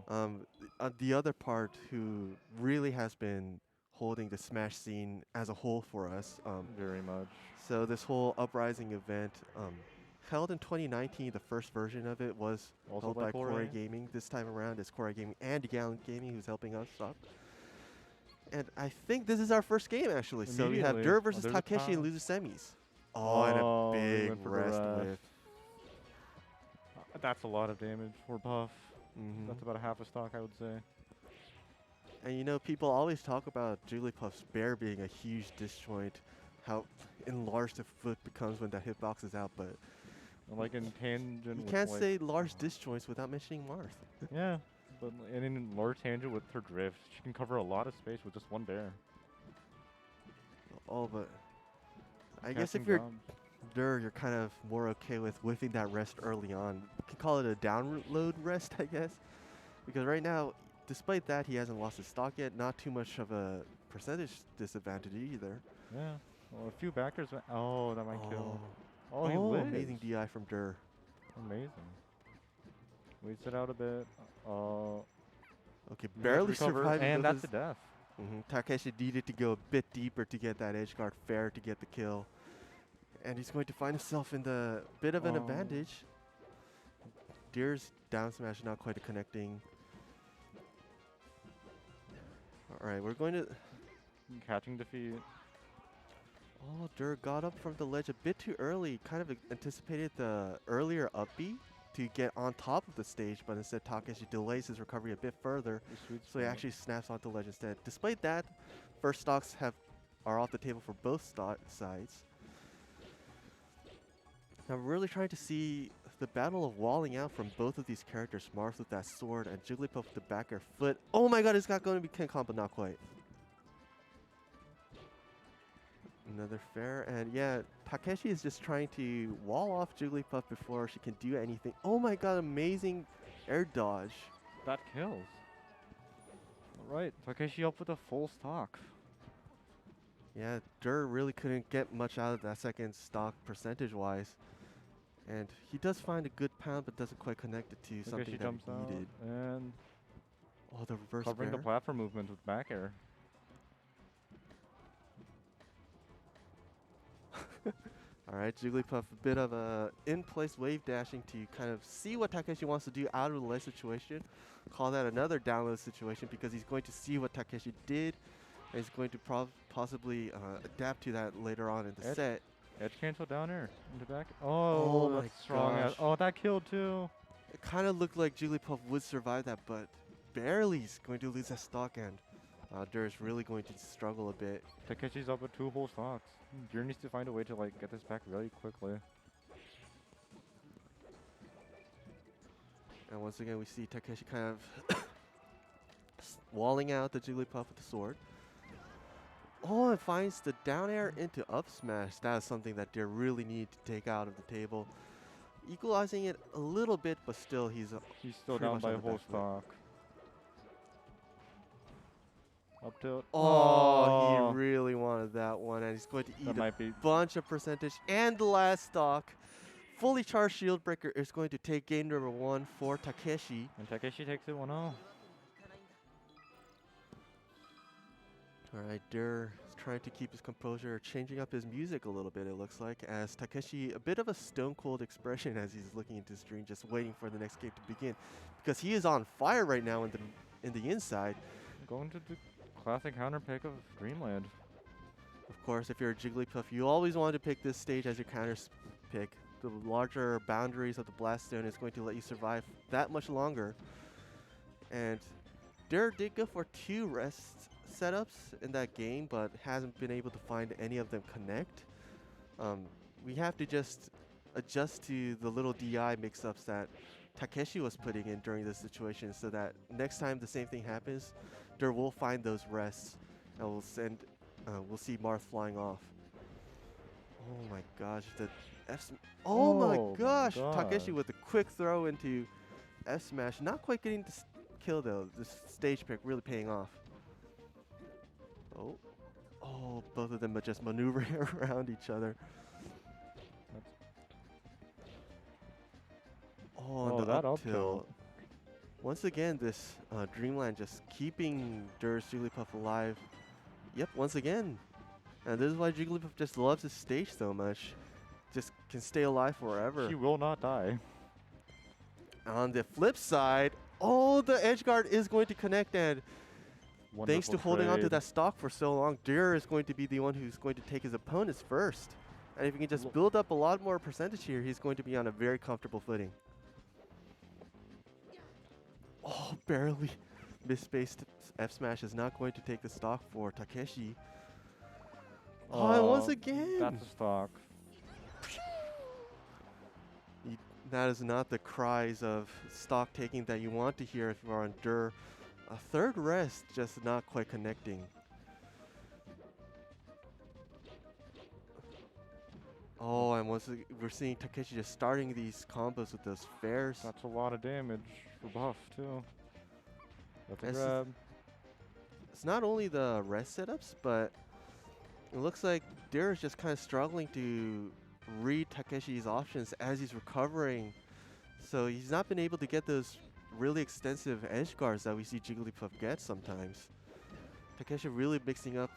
The other part who really has been holding the Smash scene as a whole for us. Very much. So this whole Uprising event, held in 2019, the first version of it was Also held by by Core Corey. Gaming. This time around, it's Core Gaming and Gallant Gaming who's helping us out. And I think this is our first game actually. So we have Immediately. Dhir Oh, versus there's a Takeshi in pound. loser semis. Oh, and a Oh, we big went for the rest rest. whiff. That's a lot of damage for buff. Hmm. That's about a half a stock, I would say. And you know, people always talk about Jigglypuff's bear being a huge disjoint, how enlarged the foot becomes when that hitbox is out, but And like in tangent you with can't like say large disjoints without mentioning Marth. yeah, but and in lower tangent with her drift, she can cover a lot of space with just one bear. Oh, but I guess Casting if you're jobs. Dur, you're kind of more okay with whiffing that rest early on. You can call it a download rest, I guess. Because right now, despite that, he hasn't lost his stock yet. Not too much of a percentage disadvantage either. Yeah. Well, a few backers. Oh, that might kill. Oh, Oh, he oh, lives. amazing DI from Dur. Amazing. Waits it out a bit. Okay, He has to barely recover, surviving and both that's his. a death. Takeshi needed to go a bit deeper to get that edge guard fair to get the kill. And he's going to find himself in the bit of an advantage. Deer's down smash not quite connecting. Alright, we're going to... Catching defeat. Oh, Dur got up from the ledge a bit too early. Kind of anticipated the earlier up B to get on top of the stage, but instead Takeshi delays his recovery a bit further. So he actually snaps onto the ledge instead. Despite that, first stocks are off the table for both sides. Now we're really trying to see the battle of walling out from both of these characters. Marth with that sword and Jigglypuff with the back air foot. Oh my god, it's not going to be Ken combo, not quite. Another fair, and yeah, Takeshi is just trying to wall off Jigglypuff before she can do anything. Oh my god, amazing air dodge. That kills. Alright, Takeshi up with a full stock. Yeah, Dur really couldn't get much out of that second stock percentage-wise. And he does find a good pound, but doesn't quite connect it to something that jumps he needed. out and Oh, the reverse covering bear. the platform movement with back air. Alright, Jigglypuff, a bit of a in-place wave dashing to kind of see what Takeshi wants to do out of the ledge situation. Call that another download situation because he's going to see what Takeshi did and he's going to possibly adapt to that later on in the set. Edge cancel down air into back. Oh Oh, my that's strong. gosh. Oh, that killed too. It kind of looked like Jigglypuff would survive that, but barely is going to lose that stock end. Dur is really going to struggle a bit. Takeshi's up with 2 whole stocks. Dhir needs to find a way to like get this back really quickly. And once again, we see Takeshi kind of walling out the Jigglypuff with the sword. Oh, it finds the down air into up smash. That is something that Dhir really need to take out of the table. Equalizing it a little bit, but still he's still pretty down much by on a the whole back foot. stock. Up tilt. Oh, he really wanted that one, and he's going to That eat might a be. bunch of percentage. And the last stock, fully charged shield breaker, is going to take game number 1 for Takeshi. And Takeshi takes it 1-0. All right, Dhir is trying to keep his composure, changing up his music a little bit, it looks like, as Takeshi, a bit of a stone-cold expression as he's looking into his screen, just waiting for the next game to begin. Because he is on fire right now in the inside. Going to the classic counter pick of Dreamland. Of course, if you're a Jigglypuff, you always want to pick this stage as your counter pick. The larger boundaries of the Blast Stone is going to let you survive that much longer. And Dhir did go for 2 rest setups in that game, but hasn't been able to find any of them connect. We have to just adjust to the little DI mix-ups that Takeshi was putting in during this situation, so that next time the same thing happens, Dhir will find those rests, and we'll see Marth flying off. Oh my gosh, the oh my gosh, Takeshi with a quick throw into F smash, not quite getting the kill though. This stage pick really paying off. Oh, both of them are just maneuvering around each other. Oh, Oh, the that up up tilt. Once again, this Dreamland just keeping Dhir's Jigglypuff alive. Yep, once again. And this is why Jigglypuff just loves this stage so much. Just can stay alive forever. She will not die. On the flip side, oh, the edge guard is going to connect, and thanks to Wonderful holding on to trade. that stock for so long, Dhir is going to be the one who's going to take his opponents first. And if he can just build up a lot more percentage here, he's going to be on a very comfortable footing. Oh, barely misspaced F smash is not going to take the stock for Takeshi. Oh, and once again. That's a stock. That is not the cries of stock taking that you want to hear if you are on Dhir. A third rest, just not quite connecting. Oh, and we're seeing Takeshi just starting these combos with those fairs. That's a lot of damage for buff too. That's a Yes, grab. It's not only the rest setups, but it looks like Dhir is just kind of struggling to read Takeshi's options as he's recovering. So he's not been able to get those really extensive edge guards that we see Jigglypuff get sometimes. Takeshi really mixing up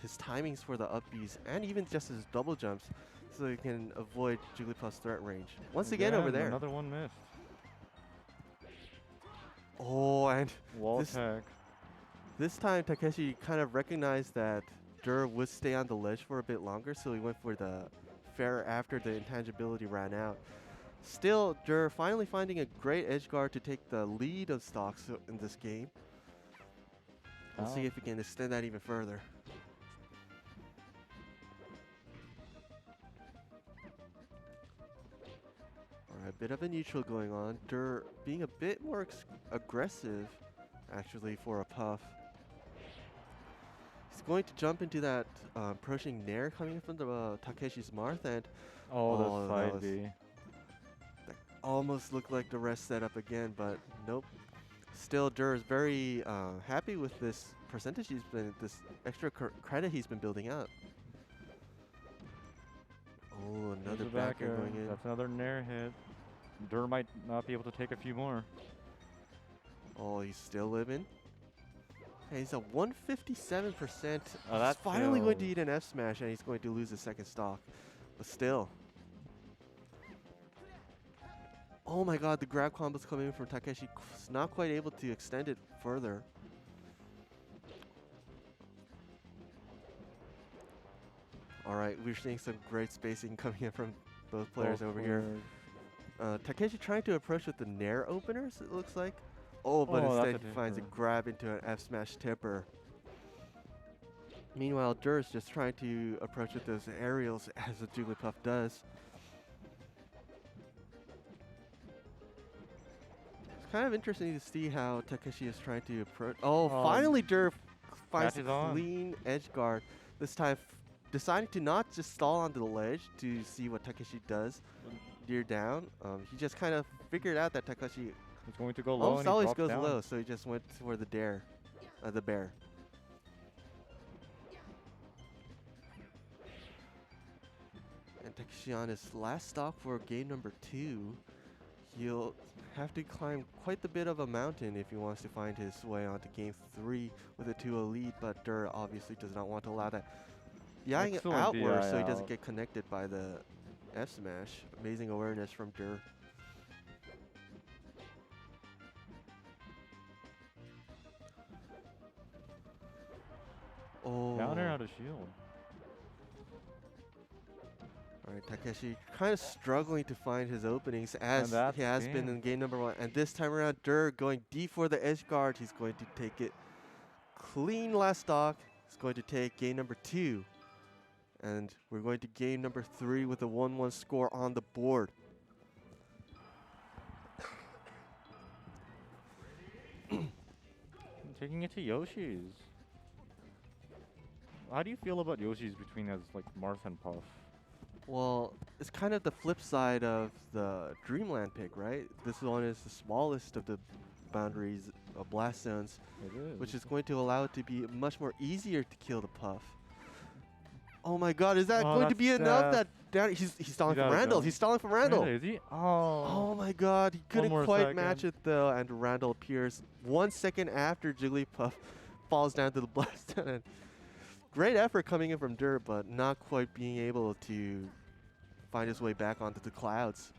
his timings for the up Bs and even just his double jumps so he can avoid Jigglypuff's threat range. Once again over there. Another one missed. Oh, and Wall this- attack. this time Takeshi kind of recognized that Dhir would stay on the ledge for a bit longer, so he went for the fair after the intangibility ran out. Still, Dhir finally finding a great edge guard to take the lead of stocks in this game. Let's see if we can extend that even further. Alright, a bit of a neutral going on. Dhir being a bit more aggressive, actually, for a puff. He's going to jump into that approaching Nair coming from the Takeshi's Marth, and Oh, that the side was- B. that almost looked like the rest setup again, but nope. Still, Dhir is very happy with this percentage this extra credit he's been building up. Oh, another There's a back air going in. That's another Nair hit. Dhir might not be able to take a few more. Oh, he's still living. Hey, he's at 157%. Oh, He's that's finally going to still- eat an F smash, and he's going to lose the second stock. But still. Oh my god, the grab combos coming in from Takeshi. Not quite able to extend it further. Alright, we're seeing some great spacing coming in from both players over here. Takeshi trying to approach with the Nair openers, it looks like. Oh, but Oh, that's instead a he finds a tipper. grab into an F smash tipper. Meanwhile, Dhir's just trying to approach with those aerials as the Jigglypuff does. It's kind of interesting to see how Takeshi is trying to approach. Oh, finally Dhir finds a catches on. clean edge guard. This time deciding to not just stall onto the ledge to see what Takeshi does. Dhir down. He just kind of figured out that Takeshi He's going to go low almost and he always drops goes down. low, so he just went for the bear. And Takeshi on his last stock for game number 2. He'll have to climb quite a bit of a mountain if he wants to find his way onto game 3 with a 2-0 lead, but Dhir obviously does not want to allow that Yang Excellent outward so DI he doesn't out. get connected by the F smash. Amazing awareness from Dhir. Oh. Down air out of shield. Alright, Takeshi kind of struggling to find his openings as that's he has been game. in game number 1. And this time around, Dhir going deep for the edge guard. He's going to take it clean last stock. He's going to take game number 2. And we're going to game number 3 with a 1-1 score on the board. Taking it to Yoshi's. How do you feel about Yoshi's between as like Marth and Puff? Well, it's kind of the flip side of the Dreamland pick, right? This one is the smallest of the boundaries of blast zones, It is. which is going to allow it to be much more easier to kill the Puff. Oh my God, is that Oh, going to that's be enough? death. That down, he's stalling He's from gotta Randall. go. He's stalling from Randall. Really, is he? Oh. Oh my God, he couldn't more quite second. match it though, and Randall appears 1 second after Jigglypuff falls down to the blast. And great effort coming in from Dhir, but not quite being able to find his way back onto the clouds.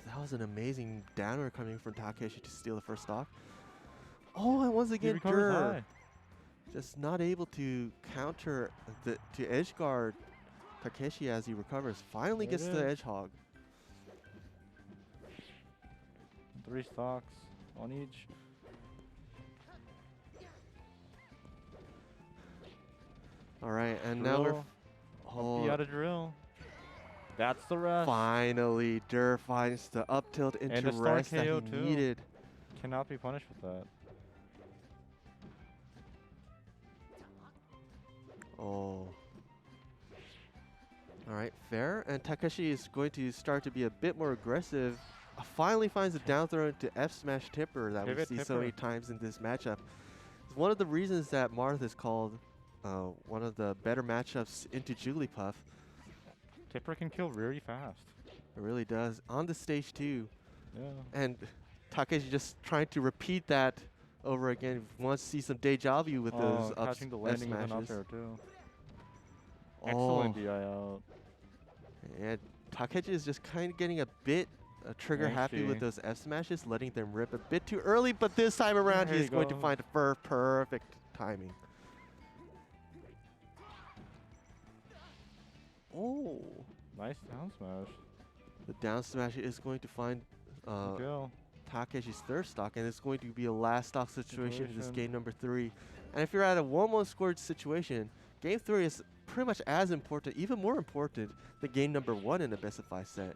That was an amazing downer coming from Takeshi to steal the first stock. Oh, and once He again, recovers Dhir high. just not able to counter, to edge guard Takeshi as he recovers. Finally There gets it the is. edge hog. 3 stocks on each. All right, and now we're... Oh. He had a drill. That's the rest. Finally, Dhir finds the up tilt into And a star rest that KO he too. needed. Cannot be punished with that. Oh. All right, fair. And Takeshi is going to start to be a bit more aggressive. Finally finds a down throw into F smash tipper that we Pivot see so tipper. many times in this matchup. It's one of the reasons that Marth is called one of the better matchups into Jigglypuff. Tipper can kill really fast. It really does. On the stage too. Yeah. And Takeshi just trying to repeat that over again. Wants to see some deja vu with those up catching the landing with an up smashes. there too. Oh. Excellent DI out. And Takeshi is just kind of getting a bit trigger happy with Angsty. those F smashes, letting them rip a bit too early, but this time around There he's you going to go. find perfect timing. Oh, Nice down smash. the down smash is going to find Good kill. Takeshi's third stock, and it's going to be a last stock situation in this Situation. game number 3. And if you're at a 1-1 scored situation, game 3 is pretty much as important, even more important than game number 1 in a best of 5 set.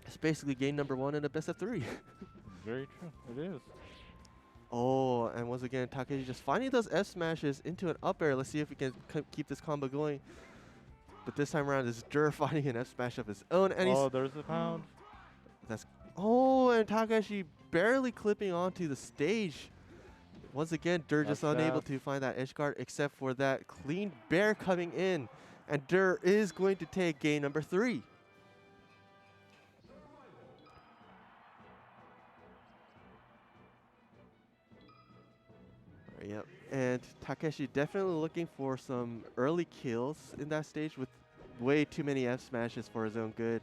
It's basically game number 1 in a best of 3. Very true. It is. Oh, and once again, Takeshi just finding those F smashes into an up air. Let's see if we can keep this combo going. But this time around, it's Dhir finding an F smash of his own, and Oh, there's the pound. oh, and Takeshi barely clipping onto the stage. Once again, Dhir just That's unable that. to find that edge guard, except for that clean bear coming in, and Dhir is going to take game number 3. Yep, and Takeshi definitely looking for some early kills in that stage with way too many F smashes for his own good.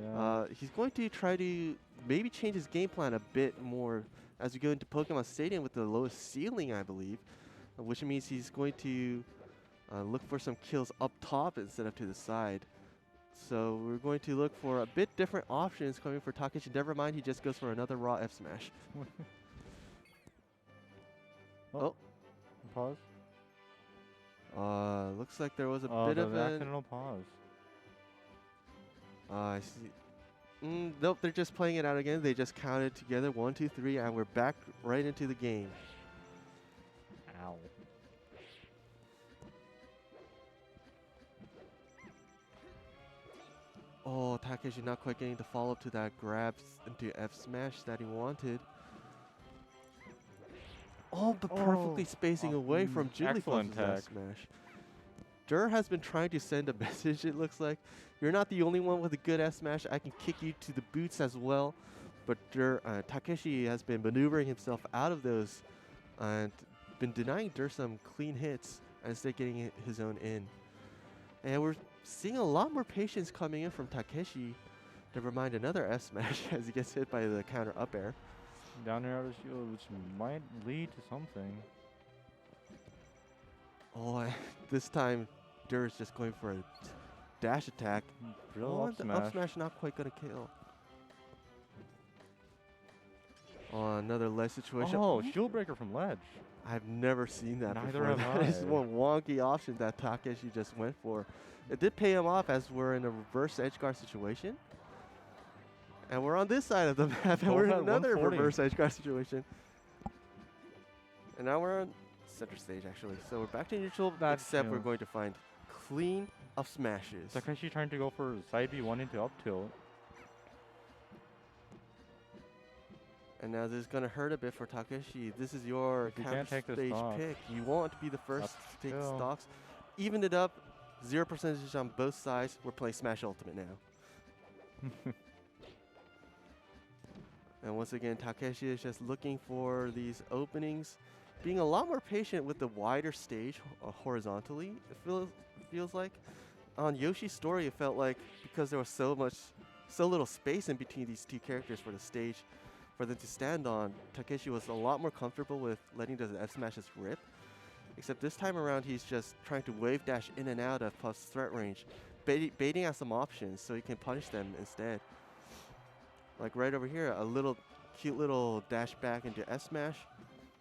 Yeah. He's going to try to maybe change his game plan a bit more as we go into Pokemon Stadium with the lowest ceiling, I believe, which means he's going to look for some kills up top instead of to the side. So we're going to look for a bit different options coming for Takeshi. Never mind, he just goes for another raw F smash. Oh. Pause. Looks like there was a Oh, bit the of an... accidental pause. I see. Nope, they're just playing it out again. They just counted together 1, 2, 3, and we're back right into the game. Ow. Oh, Takeshi not quite getting the follow-up to that grab into F smash that he wanted. Oh, but perfectly spacing away from excellent Jigglypuff's F tech. smash. Dhir has been trying to send a message, it looks like. You're not the only one with a good F smash. I can kick you to the boots as well. But Takeshi has been maneuvering himself out of those and been denying Dhir some clean hits and instead getting his own in. And we're seeing a lot more patience coming in from Takeshi. Never mind another F smash as he gets hit by the counter up air. Down air out of shield, which might lead to something. Oh, this time Dhir is just going for a dash attack. Drill Oh, up the smash. up smash not quite gonna kill. Oh, another ledge situation. Oh, shield breaker from ledge. I've never seen that Neither before. have That is I. one wonky option that Takeshi just went for. It did pay him off as we're in a reverse edge guard situation. And we're on this side of the map, and Both we're in at another 140. reverse edge guard situation. And now we're on center stage, actually. So we're back to neutral, That's except we're true. going to find clean up smashes. Takeshi trying to go for side B1 into up tilt. And now this is going to hurt a bit for Takeshi. This is your If you counter can't take the stage stock. pick. You want to be the first That's to take still- stocks. Even it up, 0 percentage on both sides. We're playing Smash Ultimate now. And once again, Takeshi is just looking for these openings, being a lot more patient with the wider stage horizontally, it feels like. On Yoshi's story, it felt like because there was so little space in between these two characters for the stage for them to stand on, Takeshi was a lot more comfortable with letting the F smashes rip. Except this time around, he's just trying to wave dash in and out of Puff's threat range, baiting out some options so he can punish them instead. Like right over here, a cute little dash back into F smash.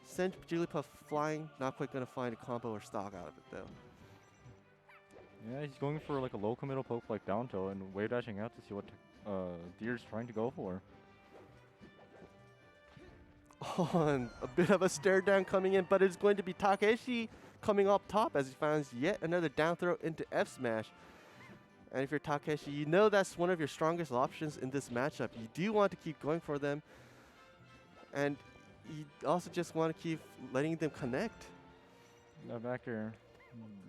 Send Jigglypuff flying, not quite gonna find a combo or stock out of it though. Yeah, he's going for like a low committal poke like down tilt and wave dashing out to see what Dhir's trying to go for. Oh, and a bit of a stare down coming in, but it's going to be Takeshi coming up top as he finds yet another down throw into F smash. And if you're Takeshi, you know that's one of your strongest options in this matchup. You do want to keep going for them, and you also just want to keep letting them connect. Now back here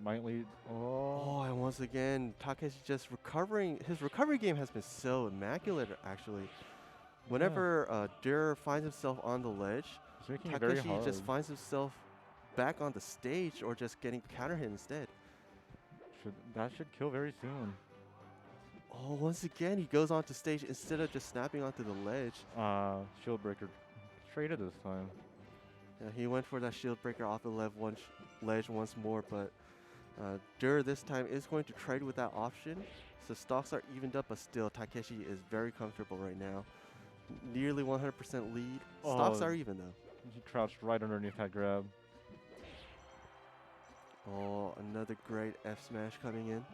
might lead. Oh, and once again, Takeshi just recovering. His recovery game has been so immaculate, actually. Whenever Dhir finds himself on the ledge, He's making it very Takeshi hard. just finds himself back on the stage or just getting counter hit instead. That should kill very soon. Oh, once again, he goes onto stage instead of just snapping onto the ledge. Shield breaker traded this time. Yeah, he went for that shield breaker off the ledge once more, but Dhir this time is going to trade with that option. So stocks are evened up, but still Takeshi is very comfortable right now. Nearly 100% lead. Stocks are even though. He crouched right underneath that grab. Oh, another great F smash coming in.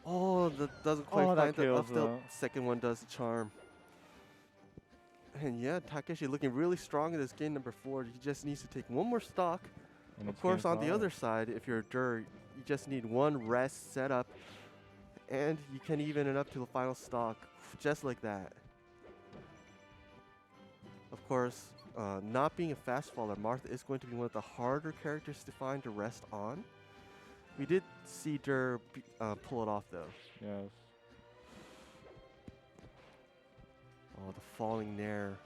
Oh, that doesn't quite Oh, that find the kills up tilt. that. Second one does the charm. And yeah, Takeshi looking really strong in this game number 4. He just needs to take one more stock. And Of it's course, game on the 5. other side, if you're Dhir, you just need one rest setup, and you can even it up to the final stock, just like that. Of course, not being a fast faller, Martha is going to be one of the harder characters to find to rest on. We did see Dhir pull it off, though. Yes. Oh, the falling nair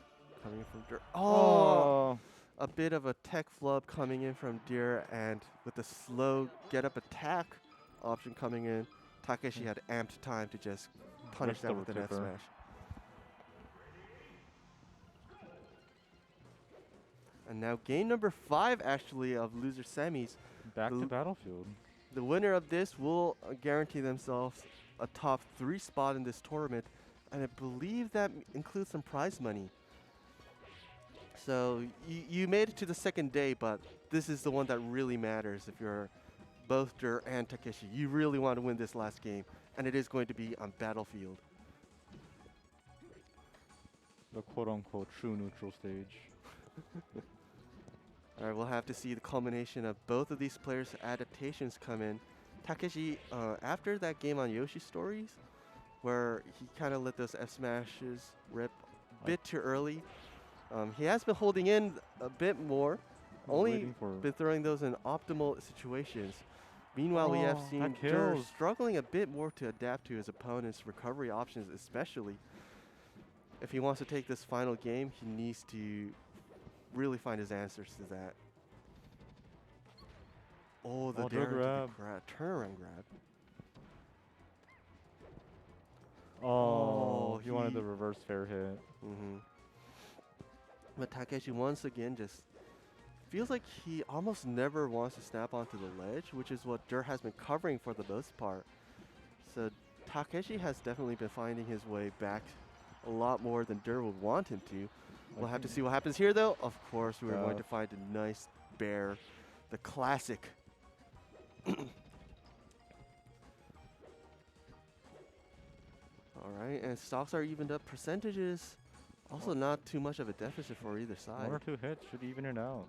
coming from Dhir. Oh! A bit of a tech flub coming in from Dhir, and with the slow get-up attack option coming in, Takeshi had amped time to just punish Rest that over with an F tipper. smash. And now game number 5, actually, of loser semis. Back The to battlefield. The winner of this will guarantee themselves a top 3 spot in this tournament, and I believe that includes some prize money. So you made it to the second day, but this is the one that really matters if you're both Dhir and Takeshi. You really want to win this last game, and it is going to be on Battlefield. The quote-unquote true neutral stage. All right, we'll have to see the culmination of both of these players' adaptations come in. Takeshi, after that game on Yoshi Stories, where he kind of let those F smashes rip a bit too early, he has been holding in a bit more, only Waiting for been throwing those in optimal situations. Meanwhile, we have Oh, seen that Dhir kills. struggling a bit more to adapt to his opponent's recovery options, especially. If he wants to take this final game, he needs to really find his answers to that. Oh, the Oh, dare grab. turnaround grab. Oh, he wanted he- the reverse fair hit. But Takeshi once again just feels like he almost never wants to snap onto the ledge, which is what Dhir has been covering for the most part. So Takeshi has definitely been finding his way back a lot more than Dhir would want him to. We'll have to see what happens here, though. Of course, we're going to find a nice bear, the classic. All right, and stocks are evened up. Percentages, also not too much of a deficit for either side. 1 or 2 hits should even it out.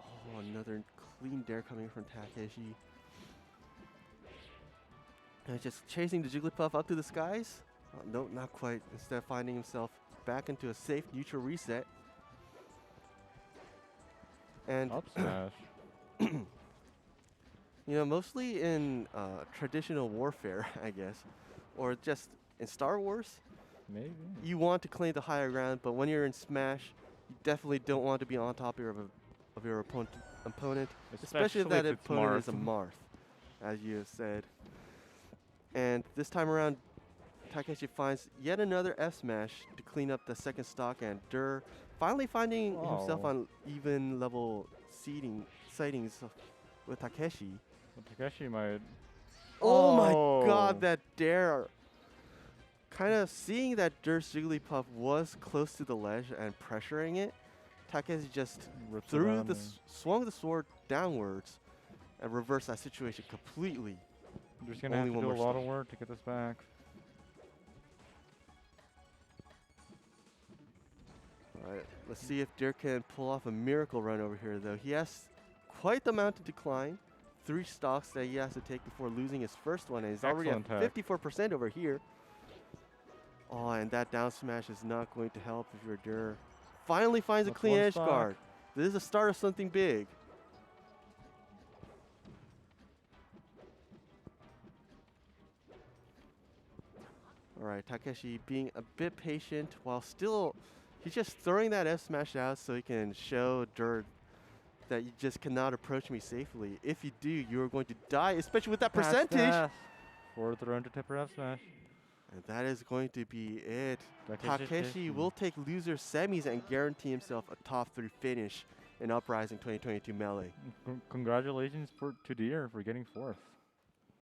Oh, another clean dare coming from Takeshi. And just chasing the Jigglypuff up to the skies. Nope, not quite. Instead, finding himself back into a safe neutral reset. And Up smash. you know, mostly in traditional warfare, I guess, or just in Star Wars, Maybe. you want to claim the higher ground, but when you're in Smash, you definitely don't want to be on top of your opponent, especially if that it's opponent Marth. is a Marth, as you have said. And this time around, Takeshi finds yet another F smash to clean up the second stock, and Dhir finally finding himself Oh. on even level sightings with Takeshi. But Takeshi might. Oh my Oh. god, that dare! Kind of seeing that Dhir's Jigglypuff was close to the ledge and pressuring it, Takeshi just Rips it threw around the there. swung the sword downwards and reversed that situation completely. They're just gonna Only have to one do a more lot of stage. work to get this back. Alright, let's see if Dhir can pull off a miracle run over here, though. He has quite the mountain to climb. 3 stocks that he has to take before losing his first one, and he's already at Excellent tech. 54% over here. Oh, and that down smash is not going to help if you're Dhir. Finally finds a That's clean one edge stock. guard. This is the start of something big. Alright, Takeshi being a bit patient while still, he's just throwing that F smash out so he can show Dhir that you just cannot approach me safely. If you do, you are going to die, especially with that percentage. Fourth round to Tipper F smash. And that is going to be it. Takeshi Takeshi will take loser semis and guarantee himself a top 3 finish in Uprising 2022 Melee. Congratulations to Dhir for getting fourth.